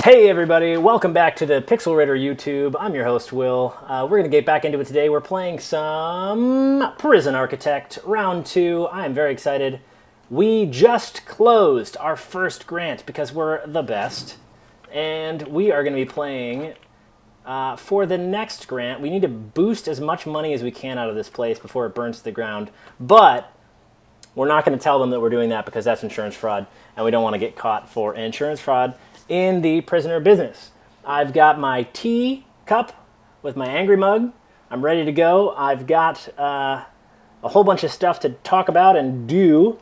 Hey everybody, welcome back to the Pixelrater YouTube. I'm your host, Will. We're going to get back into it today. We're playing some Prison Architect Round 2. I'm very excited. We just closed our first grant because we're the best. And we are going to be playing for the next grant. We need to boost as much money as we can out of this place before it burns to the ground. But we're not going to tell them that we're doing that because that's insurance fraud. And we don't want to get caught for insurance fraud in the prisoner business. I've got my tea cup with my angry mug. I'm ready to go. I've got a whole bunch of stuff to talk about and do.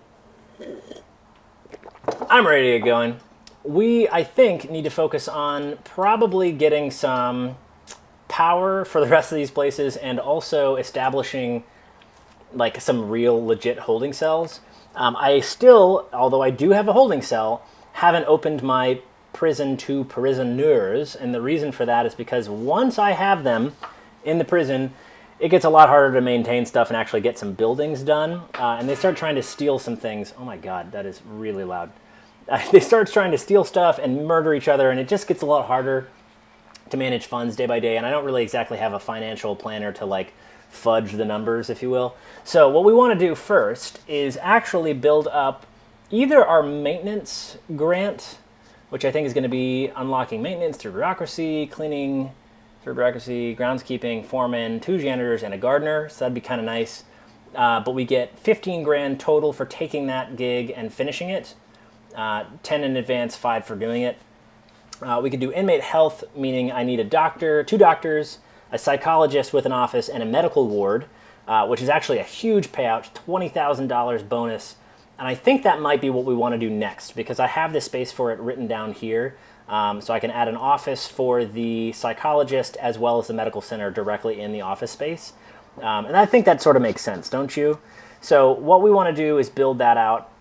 I'm ready to get going. We, I think, need to focus on probably getting some power for the rest of these places and also establishing like some real legit holding cells. I still, although I do have a holding cell, haven't opened my prison to prisoners, and the reason for that is because once I have them in the prison, it gets a lot harder to maintain stuff and actually get some buildings done, and they start trying to steal some things. Oh my god, that is really loud. They start trying to steal stuff and murder each other, and it just gets a lot harder to manage funds day by day, and I don't really exactly have a financial planner to like fudge the numbers, if you will. So what we want to do first is actually build up either our maintenance grant, which I think is going to be unlocking maintenance through bureaucracy, cleaning through bureaucracy, groundskeeping, foreman, 2 janitors, and a gardener. So that'd be kind of nice. But we get 15 grand total for taking that gig and finishing it. 10 in advance, 5 for doing it. We could do inmate health, meaning I need a doctor, 2 doctors, a psychologist with an office, and a medical ward, which is actually a huge payout, $20,000 bonus. And I think that might be what we want to do next because I have the space for it written down here. So I can add an office for the psychologist as well as the medical center directly in the office space. And I think that sort of makes sense, don't you? So what we want to do is build that out.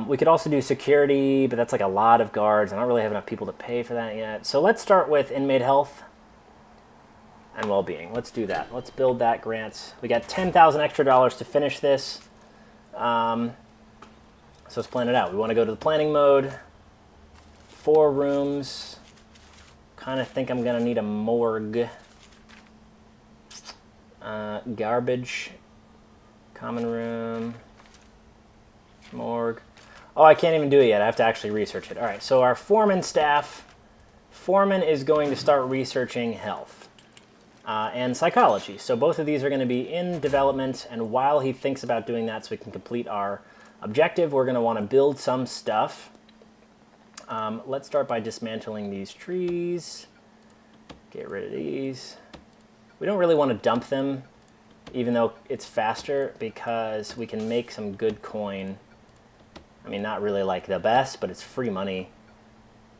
We could also do security, but that's like a lot of guards. I don't really have enough people to pay for that yet. So let's start with inmate health and well-being. Let's do that. Let's build that grants. We got $10,000 extra to finish this. So let's plan it out. We want to go to the planning mode. 4 rooms. Kind of think I'm going to need a morgue. Garbage. Common room. Morgue. Oh, I can't even do it yet. I have to actually research it. All right, so our foreman staff. Foreman is going to start researching health and psychology. So both of these are going to be in development, and while he thinks about doing that so we can complete our objective, we're going to want to build some stuff. Let's start by dismantling these trees. Get rid of these. We don't really want to dump them, even though it's faster, because we can make some good coin. I mean, not really like the best, but it's free money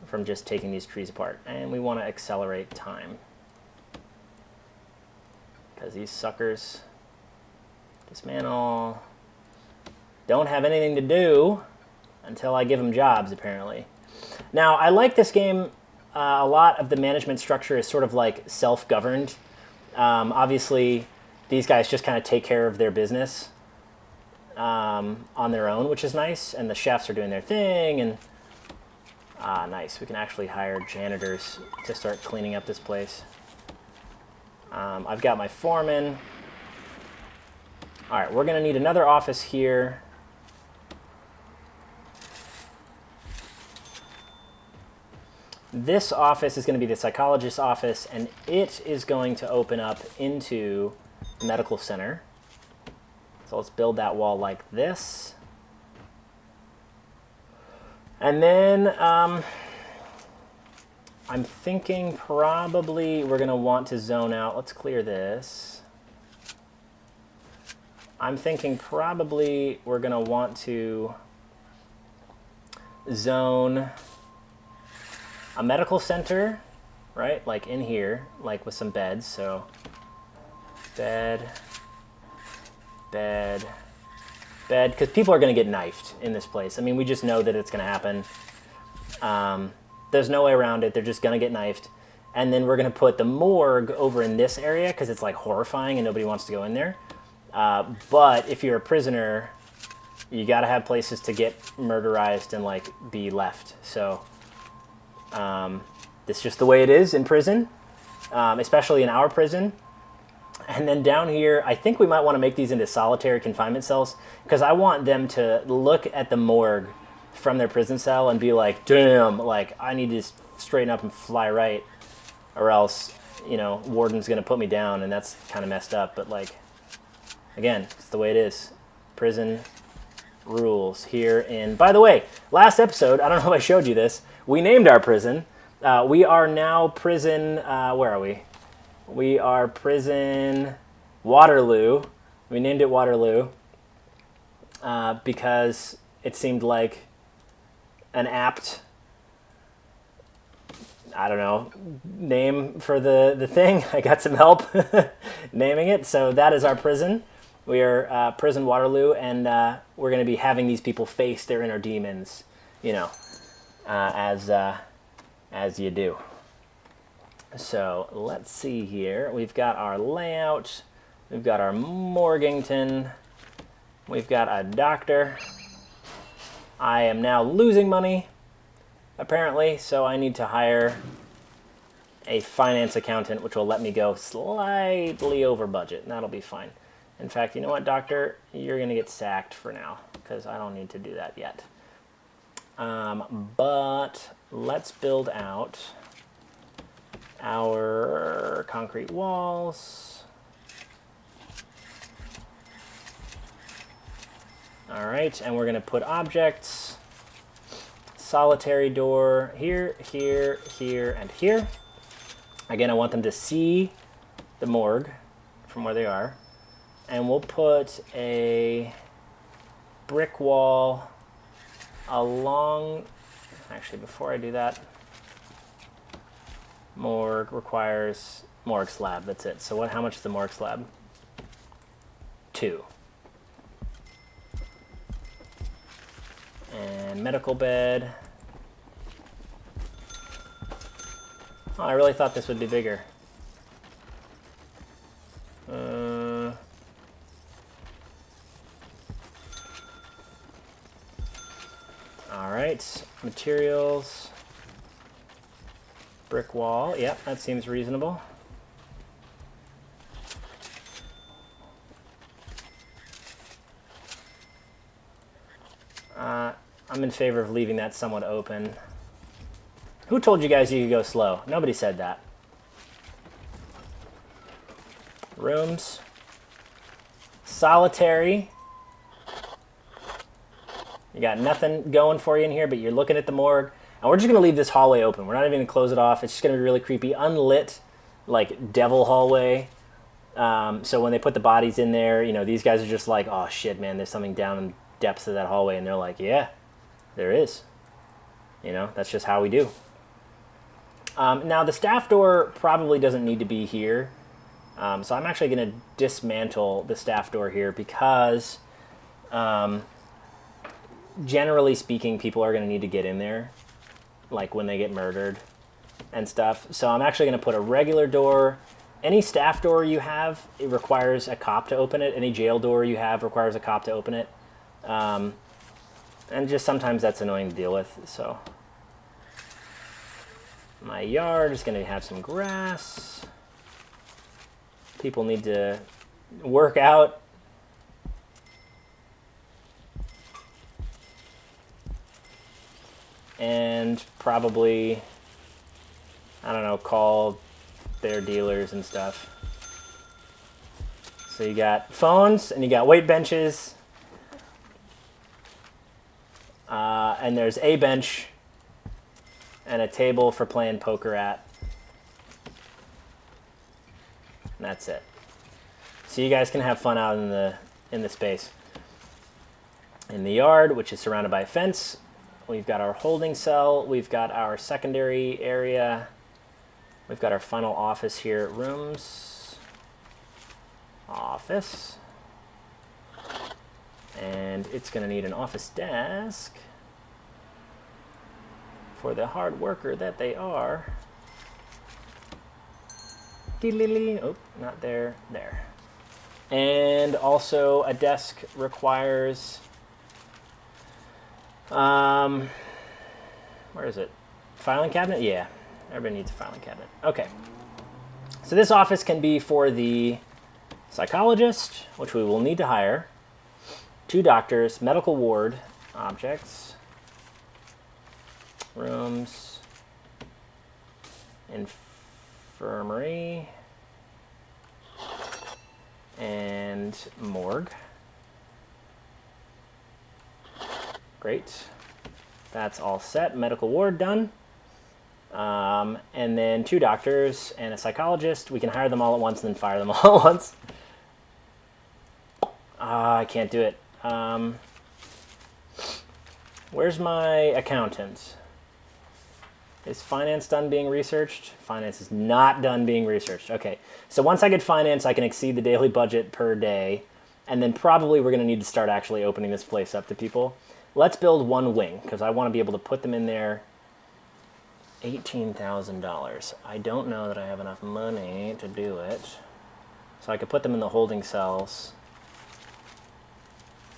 from just taking these trees apart. And we want to accelerate time, because these suckers dismantle don't have anything to do until I give them jobs, apparently. Now, I like this game. A lot of the management structure is sort of like self-governed. Obviously, these guys just kind of take care of their business on their own, which is nice, and the chefs are doing their thing, and nice. We can actually hire janitors to start cleaning up this place. I've got my foreman. All right, we're going to need another office here. This office is going to be the psychologist's office, and it is going to open up into the medical center. So let's build that wall like this. And then I'm thinking probably we're going to want to zone out. Let's clear this. I'm thinking probably we're going to want to zone a medical center, right? Like in here, like with some beds. So bed, bed, bed, because people are going to get knifed in this place. I mean, we just know that it's going to happen. There's no way around it. They're just going to get knifed. And then we're going to put the morgue over in this area because it's like horrifying and nobody wants to go in there. But if you're a prisoner, you got to have places to get murderized and like be left. So It's just the way it is in prison, especially in our prison. And then down here, I think we might want to make these into solitary confinement cells because I want them to look at the morgue from their prison cell and be like, damn, like I need to straighten up and fly right or else, you know, warden's going to put me down and that's kind of messed up. But like, again, it's the way it is. Prison rules here in, by the way, last episode, I don't know if I showed you this, we named our prison. We are now prison, where are we? We are prison Waterloo. We named it Waterloo because it seemed like an apt, I don't know, name for the thing. I got some help naming it. So that is our prison. We are prison Waterloo, and we're going to be having these people face their inner demons, you know, as you do. So let's see here. We've got our layout. We've got our Morgington. We've got a doctor. I am now losing money, apparently, so I need to hire a finance accountant, which will let me go slightly over budget, and that'll be fine. In fact, you know what, doctor? You're going to get sacked for now, because I don't need to do that yet. But let's build out our concrete walls. All right, and we're going to put objects, solitary door here, here, here, and here. Again, I want them to see the morgue from where they are. And we'll put a brick wall along, actually before I do that, morgue requires morgue slab, that's it. So how much is the morgue slab? 2. And medical bed. Oh, I really thought this would be bigger. All right, materials. Brick wall, yep, that seems reasonable. I'm in favor of leaving that somewhat open. Who told you guys you could go slow? Nobody said that. Rooms. Solitary. You got nothing going for you in here, but you're looking at the morgue. And we're just going to leave this hallway open. We're not even going to close it off. It's just going to be really creepy. Unlit, like, devil hallway. So when they put the bodies in there, you know, these guys are just like, oh, shit, man, there's something down in the depths of that hallway. And they're like, yeah, there is. You know, that's just how we do. Now, the staff door probably doesn't need to be here. So I'm actually going to dismantle the staff door here because, generally speaking, people are going to need to get in there, like when they get murdered and stuff. So I'm actually going to put a regular door. Any staff door you have, it requires a cop to open it. Any jail door you have requires a cop to open it. And just sometimes that's annoying to deal with, so. My yard is going to have some grass. People need to work out. And probably, I don't know, call their dealers and stuff. So you got phones and you got weight benches. And there's a bench and a table for playing poker at. And that's it. So you guys can have fun out in the space. In the yard, which is surrounded by a fence, we've got our holding cell, we've got our secondary area, we've got our final office here, rooms, office, and it's going to need an office desk for the hard worker that they are. Oh, not there, there. And also a desk requires, where is it? Filing cabinet? Yeah. Everybody needs a filing cabinet. Okay. So this office can be for the psychologist, which we will need to hire, 2 doctors, medical ward, objects, rooms, infirmary, and morgue. Great. That's all set. Medical ward done. And then 2 doctors and a psychologist. We can hire them all at once and then fire them all at once. I can't do it. Where's my accountant? Is finance done being researched? Finance is not done being researched. Okay, so once I get finance, I can exceed the daily budget per day. And then probably we're going to need to start actually opening this place up to people. Let's build 1 wing, because I want to be able to put them in there. $18,000. I don't know that I have enough money to do it. So I could put them in the holding cells.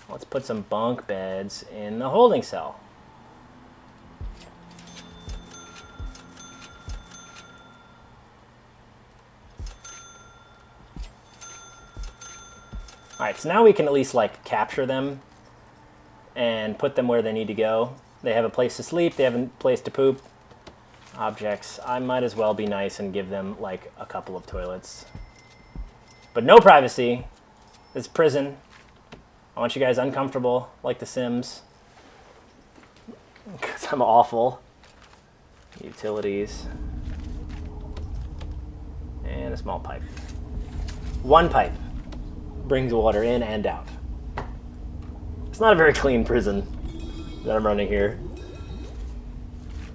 Let's put some bunk beds in the holding cell. All right, so now we can at least like capture them and put them where they need to go. They have a place to sleep, they have a place to poop. Objects, I might as well be nice and give them like a couple of toilets. But no privacy. It's prison. I want you guys uncomfortable like The Sims. Because I'm awful. Utilities. And a small pipe. 1 pipe brings water in and out. It's not a very clean prison that I'm running here.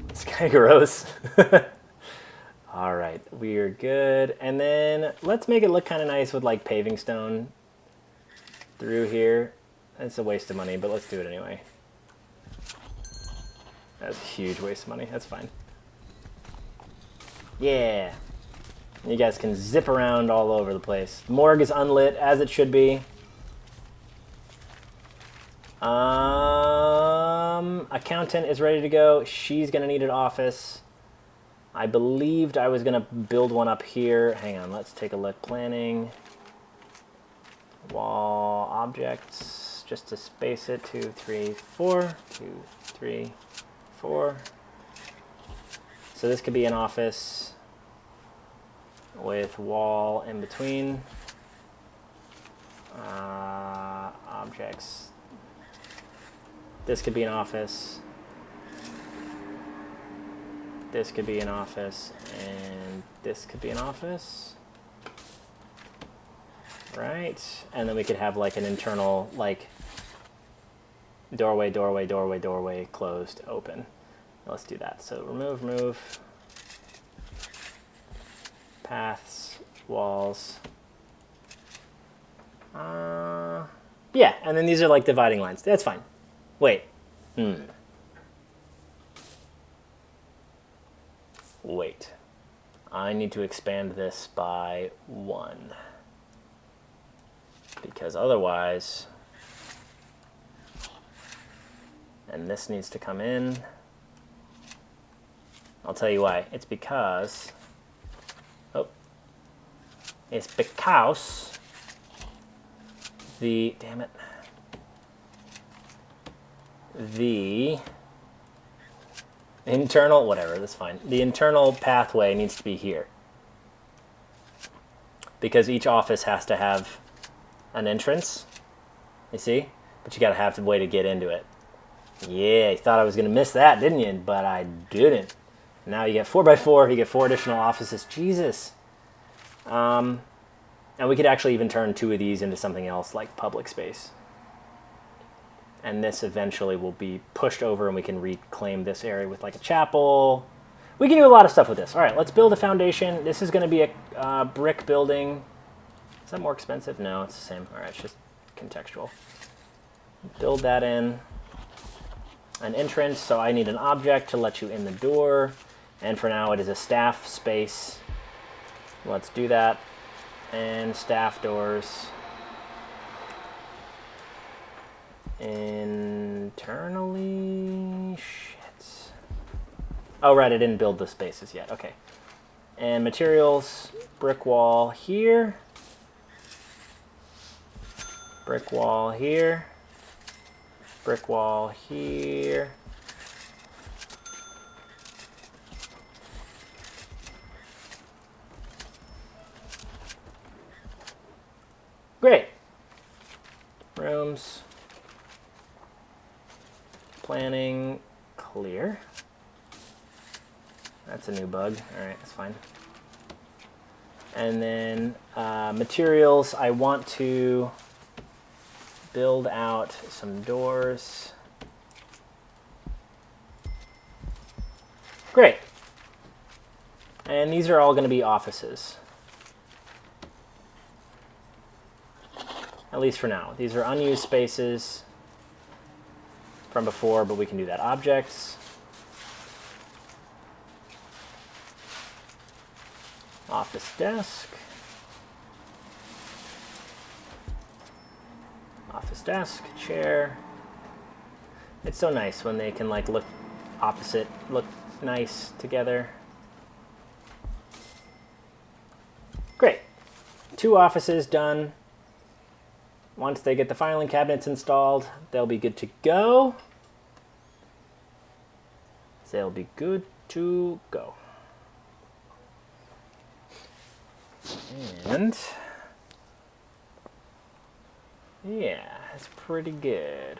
It's kind of gross. All right, we're good. And then let's make it look kind of nice with like paving stone through here. It's a waste of money, but let's do it anyway. That's a huge waste of money. That's fine. Yeah. You guys can zip around all over the place. Morgue is unlit, as it should be. Accountant is ready to go. She's going to need an office. I believed I was going to build one up here. Hang on, let's take a look. Planning. Wall objects. Just to space it. 2, 3, 4. 2, 3, 4. So this could be an office with wall in between. Objects. This could be an office. This could be an office. And this could be an office. Right? And then we could have like an internal, like, doorway, doorway, doorway, doorway, closed, open. Let's do that. So remove. Paths, walls. Yeah, and then these are like dividing lines. That's fine. Wait. Wait. I need to expand this by 1. Because otherwise... And this needs to come in. I'll tell you why. It's because... It's because the, damn it, the internal, whatever, that's fine. The internal pathway needs to be here. Because each office has to have an entrance, you see? But you gotta have a way to get into it. Yeah, you thought I was gonna miss that, didn't you? But I didn't. Now you get 4x4, you get 4 additional offices. Jesus. And we could actually even turn 2 of these into something else like public space. And this eventually will be pushed over and we can reclaim this area with like a chapel. We can do a lot of stuff with this. All right, let's build a foundation. This is going to be a brick building. Is that more expensive? No, it's the same. All right, it's just contextual. Build that in. An entrance, so I need an object to let you in the door. And for now, it is a staff space. Let's do that. And staff doors. Internally, shit. Oh, right, I didn't build the spaces yet. Okay. And materials, brick wall here. Brick wall here. Brick wall here. Great. Rooms. Planning, clear. That's a new bug. All right, that's fine. And then materials, I want to build out some doors. Great. And these are all going to be offices. At least for now. These are unused spaces from before, but we can do that. Objects. Office desk. Office desk, chair. It's so nice when they can like look opposite, look nice together. Great. 2 offices done. Once they get the filing cabinets installed, they'll be good to go. They'll be good to go. And yeah, it's pretty good.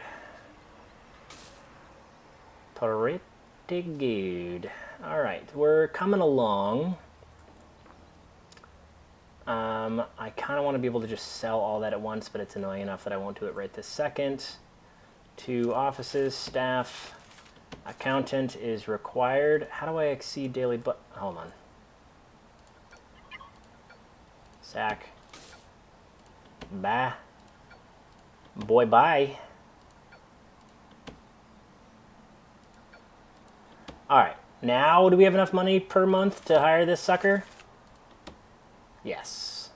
Pretty good. All right, we're coming along. I kind of want to be able to just sell all that at once, but it's annoying enough that I won't do it right this second. 2 offices, staff, accountant is required. How do I exceed daily hold on. Sack. Bye. Boy, bye. All right, now do we have enough money per month to hire this sucker? Yes.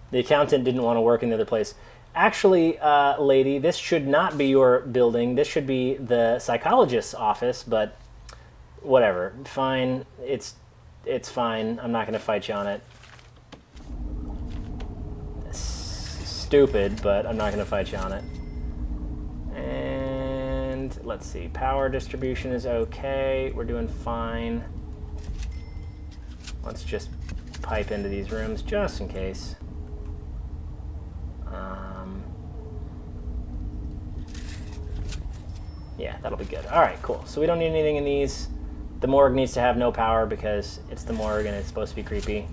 The accountant didn't want to work in the other place. Actually, lady, this should not be your building. This should be the psychologist's office, but whatever. Fine. It's fine. I'm not going to fight you on it. Stupid, but I'm not going to fight you on it. And let's see. Power distribution is okay. We're doing fine. Let's just pipe into these rooms just in case. Yeah, that'll be good. All right, cool. So we don't need anything in these. The morgue needs to have no power because it's the morgue and it's supposed to be creepy.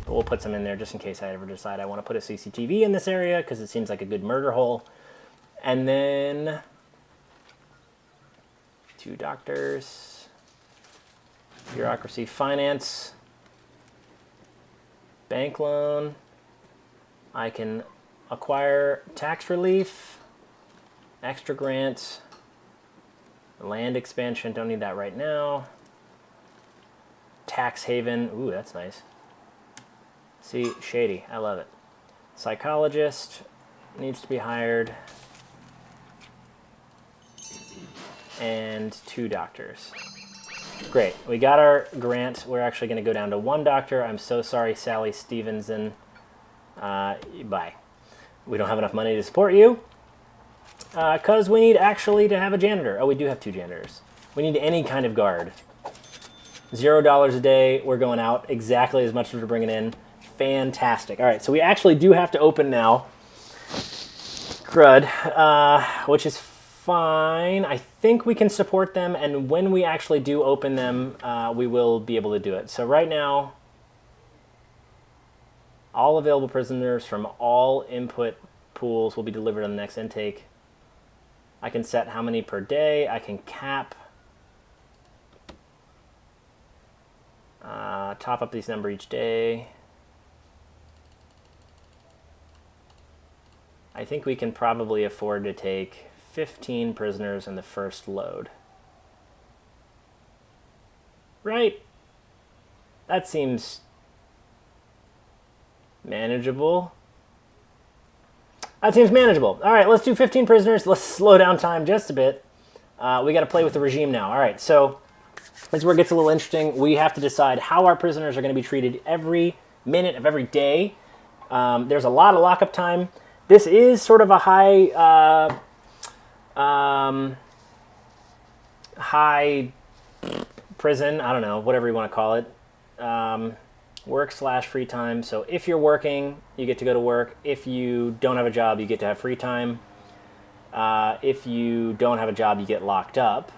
But we'll put some in there just in case I ever decide I want to put a CCTV in this area because it seems like a good murder hole. And then 2 doctors, bureaucracy, finance, bank loan. I can acquire tax relief, extra grants, land expansion, don't need that right now. Tax haven, ooh, that's nice. See, shady, I love it. Psychologist needs to be hired. And 2 doctors. Great, we got our grant. We're actually gonna go down to 1 doctor. I'm so sorry, Sally Stevenson. Bye. We don't have enough money to support you. Because we need actually to have a janitor. Oh, we do have 2 janitors. We need any kind of guard. $0 a day. We're going out exactly as much as we're bringing in. Fantastic. All right, so we actually do have to open now. Crud. Which is fine. I think we can support them, and when we actually do open them, we will be able to do it. So right now, all available prisoners from all input pools will be delivered on the next intake. I can set how many per day. I can cap. Top up these number each day. I think we can probably afford to take 15 prisoners in the first load. Right? That seems manageable. That seems manageable. All right, let's do 15 prisoners. Let's slow down time just a bit. We got to play with the regime now. All right, so this is where it gets a little interesting. We have to decide how our prisoners are going to be treated every minute of every day. There's a lot of lockup time. This is sort of a high prison. I don't know, whatever you want to call it. Work/free time. So if you're working, you get to go to work. If you don't have a job, you get to have free time. If you don't have a job, you get locked up.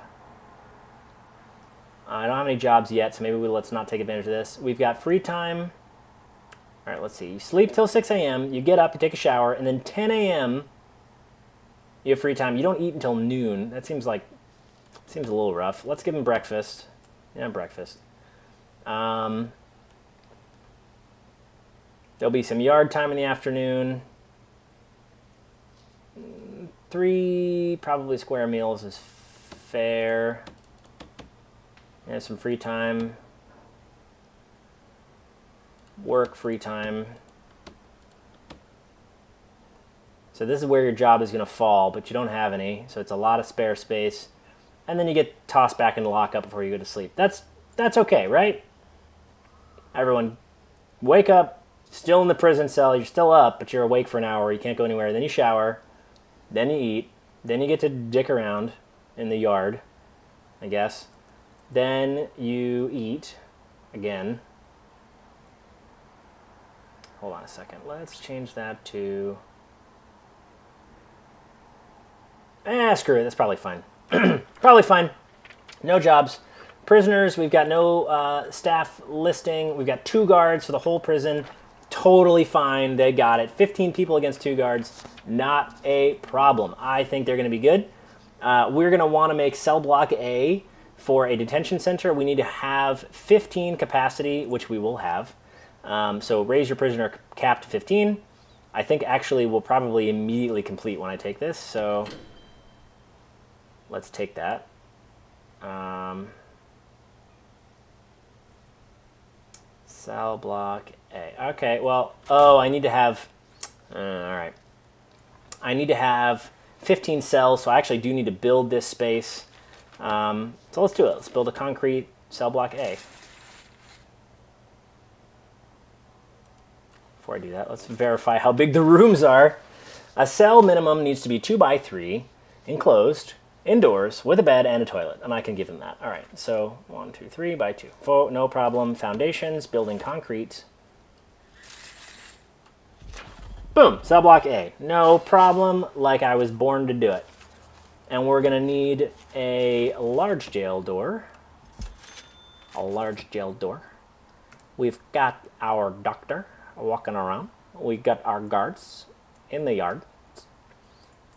I don't have any jobs yet, so maybe let's not take advantage of this. We've got free time. All right, let's see. You sleep till 6 a.m., you get up, you take a shower, and then 10 a.m., you have free time. You don't eat until noon. That seems a little rough. Let's give them breakfast. Yeah, breakfast. There'll be some yard time in the afternoon. 3 probably square meals is fair. And some free time. Work, free time. So this is where your job is going to fall, but you don't have any, so it's a lot of spare space. And then you get tossed back into lockup before you go to sleep. That's okay, right? Everyone, wake up, still in the prison cell. You're still up, but you're awake for an hour. You can't go anywhere. Then you shower. Then you eat. Then you get to dick around in the yard, I guess. Then you eat again. Hold on a second. Let's change that to... screw it. That's probably fine. Probably fine. No jobs. Prisoners, we've got no staff listing. We've got 2 guards for the whole prison. Totally fine. They got it. 15 people against 2 guards. Not a problem. I think they're going to be good. We're going to want to make cell block A for a detention center. We need to have 15 capacity, which we will have. So raise your prisoner cap to 15. I think actually we'll probably immediately complete when I take this. So let's take that. Cell block A. Okay, well, I need to have, all right. I need to have 15 cells, so I actually do need to build this space. So let's do it. Let's build a concrete cell block A. Before I do that, let's verify how big the rooms are. A cell minimum needs to be 2 by 3, enclosed, indoors, with a bed and a toilet, and I can give them that. All right, so 1, 2, 3 by 2. No problem. Foundations, building concrete. Boom, cell block A. No problem, like I was born to do it. And we're gonna need a large jail door. A large jail door. We've got our doctor walking around. We got our guards in the yard.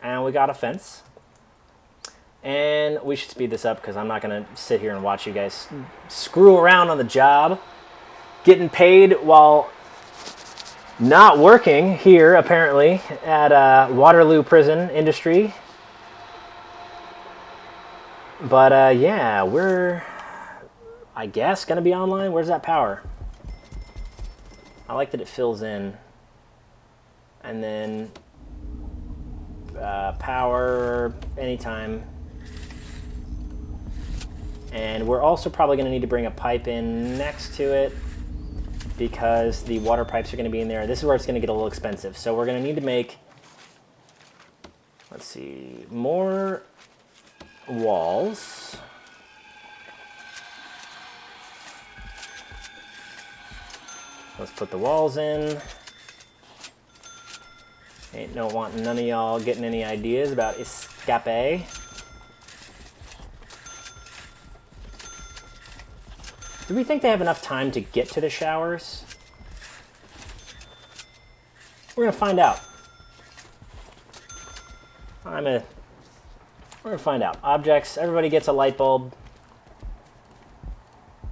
And we got a fence. And we should speed this up because I'm not going to sit here and watch you guys screw around on the job. Getting paid while not working here, apparently, at Waterloo Prison Industry. But yeah, we're, I guess, going to be online. Where's that power? I like that it fills in. And then power anytime. And we're also probably going to need to bring a pipe in next to it because the water pipes are going to be in there. This is where it's going to get a little expensive. So we're going to need to make, let's see, more walls. Let's put the walls in. Ain't no wanting none of y'all getting any ideas about escape. Do we think they have enough time to get to the showers? We're gonna find out. We're gonna find out. Objects, everybody gets a light bulb.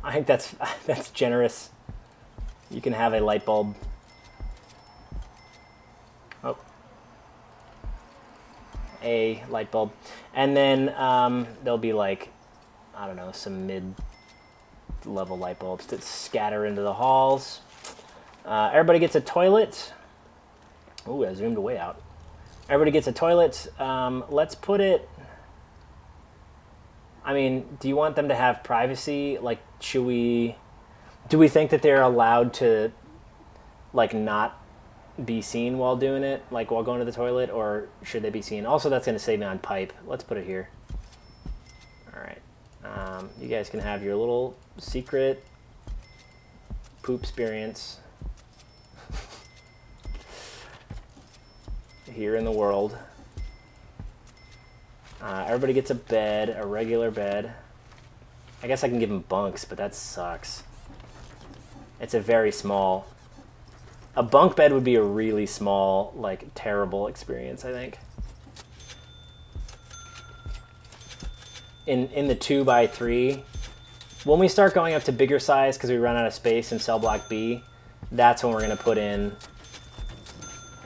I think that's generous. You can have a light bulb. Oh. A light bulb. And then there'll be like, I don't know, some mid-level light bulbs that scatter into the halls. Everybody gets a toilet. Ooh, I zoomed way out. Everybody gets a toilet. Let's put it... I mean, do you want them to have privacy? Like, should we... Do we think that they're allowed to, like, not be seen while doing it? Like, while going to the toilet? Or should they be seen? Also, that's going to save me on pipe. Let's put it here. All right. You guys can have your little secret poop experience here in the world. Everybody gets a bed, a regular bed. I guess I can give them bunks, but that sucks. It's a very small... A bunk bed would be a really small, like, terrible experience, I think. In the 2x3, when we start going up to bigger size because we run out of space in cell block B, that's when we're going to put in,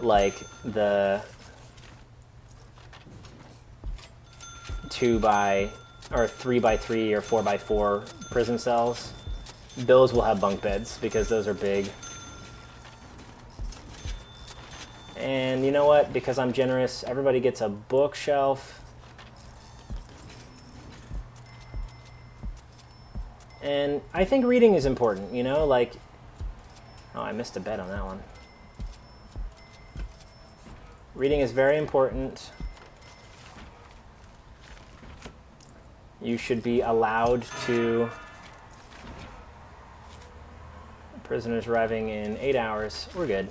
like, the 3x3 or 4x4 prison cells. Those will have bunk beds because those are big. And you know what? Because I'm generous, everybody gets a bookshelf. And I think reading is important, you know? Like, oh, I missed a bed on that one. Reading is very important. You should be allowed to... Prisoners arriving in 8 hours. We're good.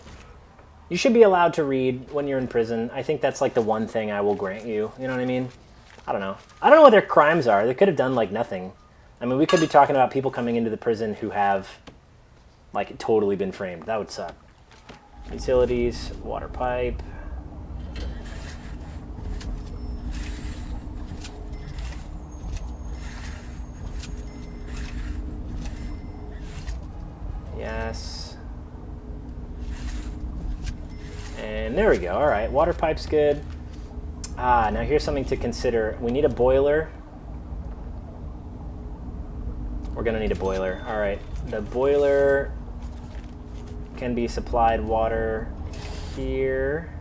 You should be allowed to read when you're in prison. I think that's like the one thing I will grant you. You know what I mean? I don't know. I don't know what their crimes are. They could have done like nothing. I mean, we could be talking about people coming into the prison who have like totally been framed. That would suck. Utilities, water pipe. Yes. And there we go. All right, water pipe's good. Now here's something to consider. We need a boiler. We're gonna need a boiler. All right, the boiler can be supplied water here.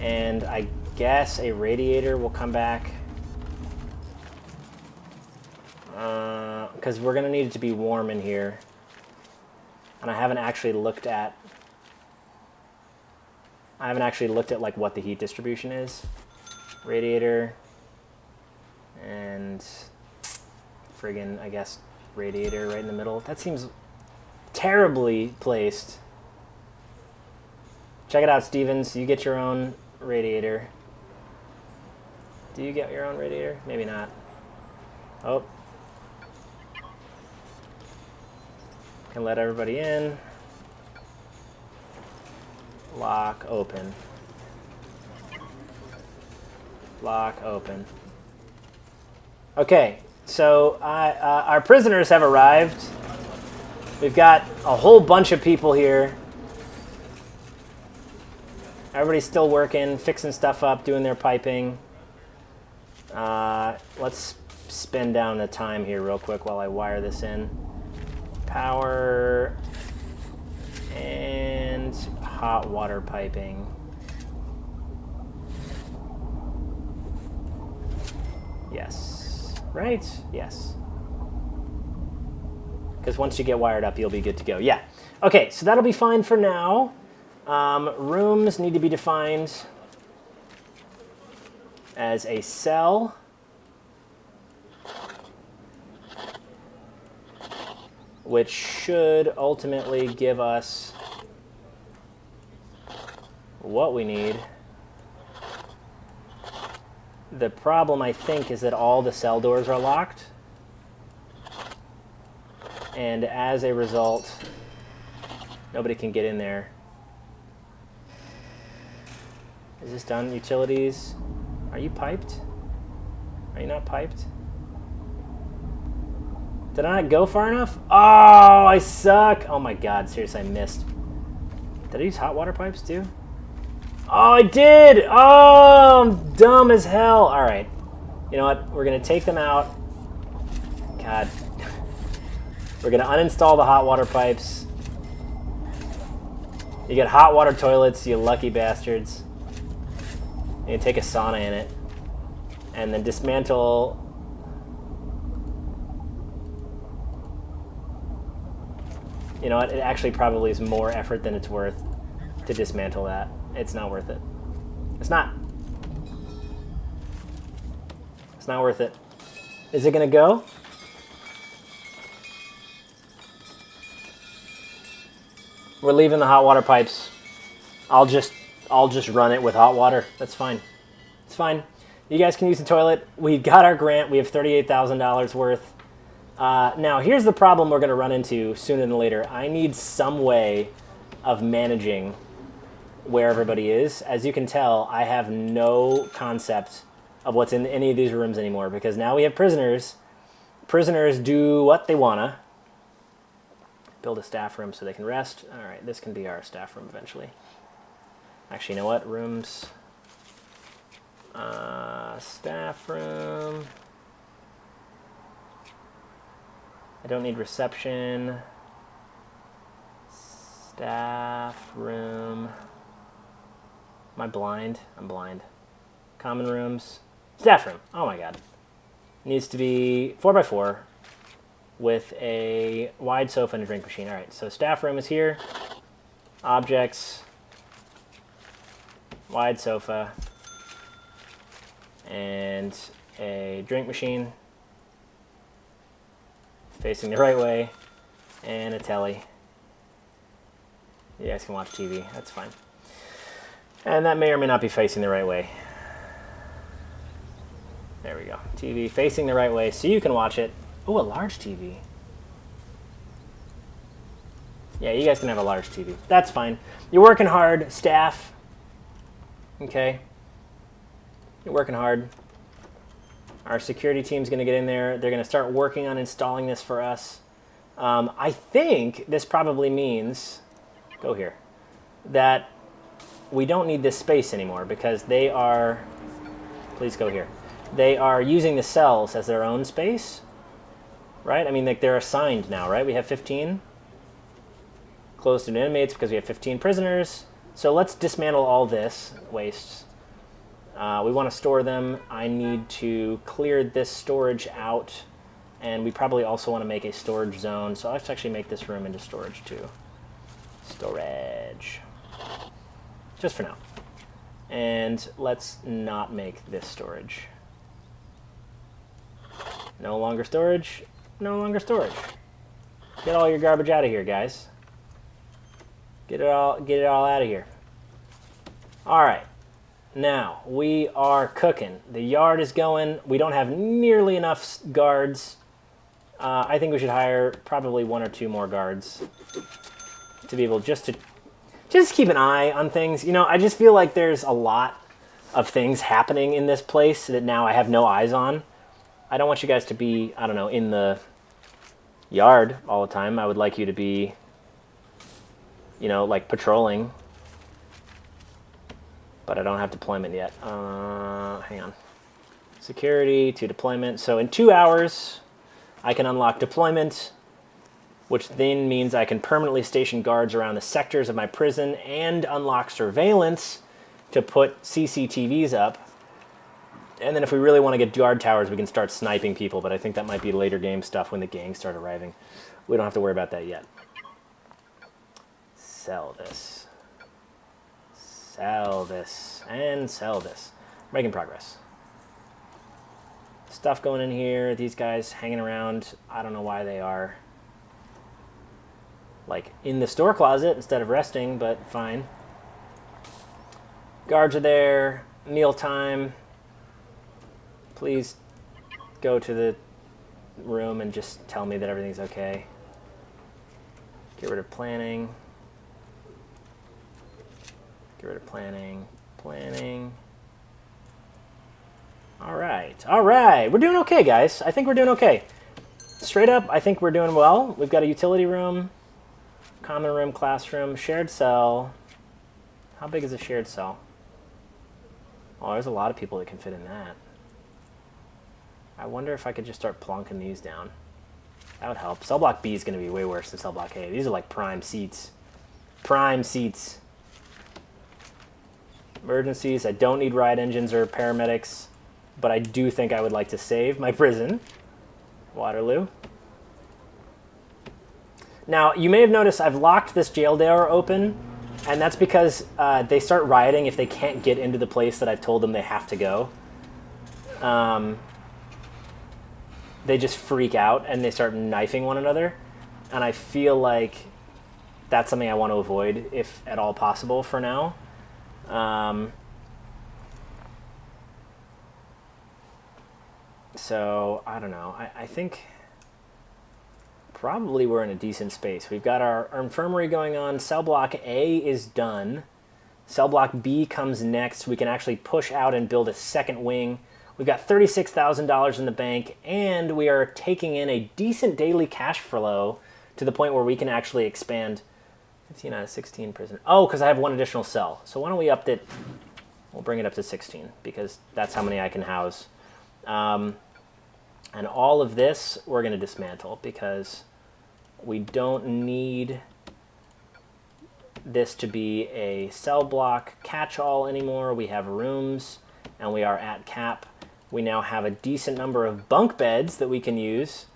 And I guess a radiator will come back. Because we're gonna need it to be warm in here. And I haven't actually looked at like what the heat distribution is. Radiator and friggin', I guess, radiator right in the middle. That seems terribly placed. Check it out, Stevens. You get your own radiator. Do you get your own radiator? Maybe not. Oh. Can let everybody in. Lock open. Lock open. Okay, so our prisoners have arrived. We've got a whole bunch of people here. Everybody's still working, fixing stuff up, doing their piping. Let's spin down the time here real quick while I wire this in. Power and hot water piping. Yes. Right? Yes. Because once you get wired up, you'll be good to go. Yeah. Okay, so that'll be fine for now. Rooms need to be defined as a cell. Which should ultimately give us what we need. The problem, I think, is that all the cell doors are locked. And as a result, nobody can get in there. Is this done? Utilities? Are you piped? Are you not piped? Did I not go far enough? Oh, I suck. Oh my God, seriously, I missed. Did I use hot water pipes too? Oh, I did. Oh, I'm dumb as hell. All right. You know what? We're going to take them out. God. We're going to uninstall the hot water pipes. You get hot water toilets, you lucky bastards. You can take a sauna in it. And then dismantle... You know what? It actually probably is more effort than it's worth to dismantle that. It's not worth it. It's not. It's not worth it. Is it going to go? We're leaving the hot water pipes. I'll just run it with hot water. That's fine. It's fine. You guys can use the toilet. We got our grant. We have $38,000 worth. Now, here's the problem we're going to run into sooner than later. I need some way of managing where everybody is. As you can tell, I have no concept of what's in any of these rooms anymore because now we have prisoners. Prisoners do what they wanna. Build a staff room so they can rest. All right, this can be our staff room eventually. Actually, you know what? Rooms. Staff room. I don't need reception. Staff room. Am I blind? I'm blind. Common rooms. Staff room. Oh my god. Needs to be 4x4 with a wide sofa and a drink machine. All right, so staff room is here. Objects. Wide sofa. And a drink machine. Facing the right way. And a telly. You guys can watch TV. That's fine. And that may or may not be facing the right way. There we go. TV facing the right way so you can watch it. Oh, a large TV. Yeah, you guys can have a large TV. That's fine. You're working hard, staff. Okay. You're working hard. Our security team's going to get in there. They're going to start working on installing this for us. I think this probably means, go here, that we don't need this space anymore because they are, please go here. They are using the cells as their own space, right? I mean, like they're assigned now, right? We have 15 closed to inmates because we have 15 prisoners. So let's dismantle all this waste. We want to store them. I need to clear this storage out, and we probably also want to make a storage zone. So let's actually make this room into storage too. Storage. Just for now. And let's not make this storage. No longer storage. No longer storage. Get all your garbage out of here, guys. Get it all out of here. All right. Now, we are cooking. The yard is going. We don't have nearly enough guards. I think we should hire probably 1 or 2 more guards to be able just keep an eye on things. You know, I just feel like there's a lot of things happening in this place that now I have no eyes on. I don't want you guys to be, I don't know, in the yard all the time. I would like you to be, you know, like patrolling. But I don't have deployment yet. Hang on. Security to deployment. So in 2 hours, I can unlock deployment, which then means I can permanently station guards around the sectors of my prison and unlock surveillance to put CCTVs up. And then if we really want to get guard towers, we can start sniping people, but I think that might be later game stuff when the gangs start arriving. We don't have to worry about that yet. Sell this. Sell this. And sell this. Making progress. Stuff going in here. These guys hanging around. I don't know why they are like in the store closet instead of resting, but fine. Guards are there. Meal time. Please go to the room and just tell me that everything's okay. Get rid of planning. Get rid of planning. Planning. All right. All right. We're doing okay, guys. I think we're doing okay. Straight up, I think we're doing well. We've got a utility room, common room, classroom, shared cell. How big is a shared cell? Oh, there's a lot of people that can fit in that. I wonder if I could just start plonking these down. That would help. Cell block B is going to be way worse than cell block A. These are like prime seats. Prime seats. Emergencies. I don't need riot engines or paramedics, but I do think I would like to save my prison. Waterloo. Now, you may have noticed I've locked this jail door open, and that's because they start rioting if they can't get into the place that I've told them they have to go. They just freak out and they start knifing one another, and I feel like that's something I want to avoid if at all possible for now. So, I don't know. I think probably we're in a decent space. We've got our infirmary going on. Cell block A is done. Cell block B comes next. We can actually push out and build a second wing. We've got $36,000 in the bank, and we are taking in a decent daily cash flow to the point where we can actually expand 15 out of 16 prison. Oh, because I have one additional cell. So why don't we up it? We'll bring it up to 16 because that's how many I can house. And all of this we're going to dismantle because we don't need this to be a cell block catch-all anymore. We have rooms and we are at cap. We now have a decent number of bunk beds that we can use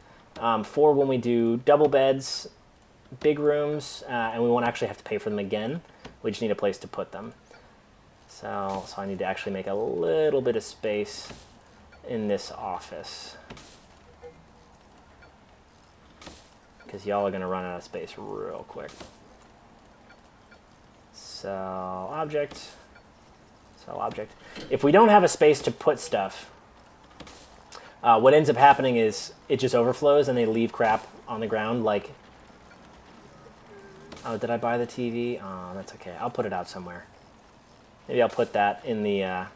for when we do double beds, big rooms, and we won't actually have to pay for them again. We just need a place to put them. So I need to actually make a little bit of space in this office because y'all are going to run out of space real quick. Cell object. If we don't have a space to put stuff, what ends up happening is it just overflows and they leave crap on the ground. Like, oh, did I buy the TV? Oh, that's okay. I'll put it out somewhere. Maybe I'll put that in the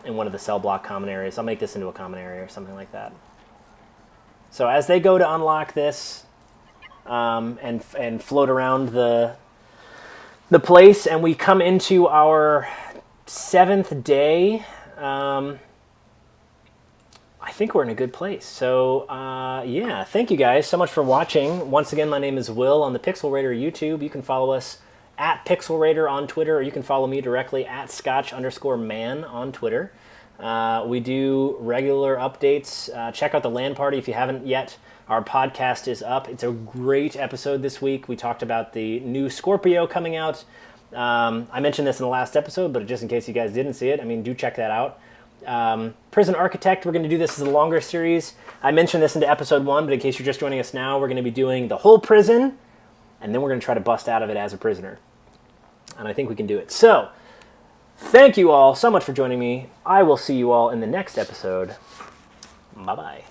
in one of the cell block common areas. I'll make this into a common area or something like that. So as they go to unlock this and float around the place, and we come into our 7th day, I think we're in a good place. So yeah, thank you guys so much for watching. Once again, my name is Will on the Pixelrater YouTube. You can follow us at Pixelrater on Twitter, or you can follow me directly at Scotch_man on Twitter. We do regular updates. Check out the LAN party if you haven't yet. Our podcast is up. It's a great episode this week. We talked about the new Scorpio coming out. I mentioned this in the last episode, but just in case you guys didn't see it, I mean, do check that out. Prison Architect, we're going to do this as a longer series. I mentioned this into episode 1, but in case you're just joining us now, we're going to be doing the whole prison, and then we're going to try to bust out of it as a prisoner. And I think we can do it. So, thank you all so much for joining me. I will see you all in the next episode. Bye-bye.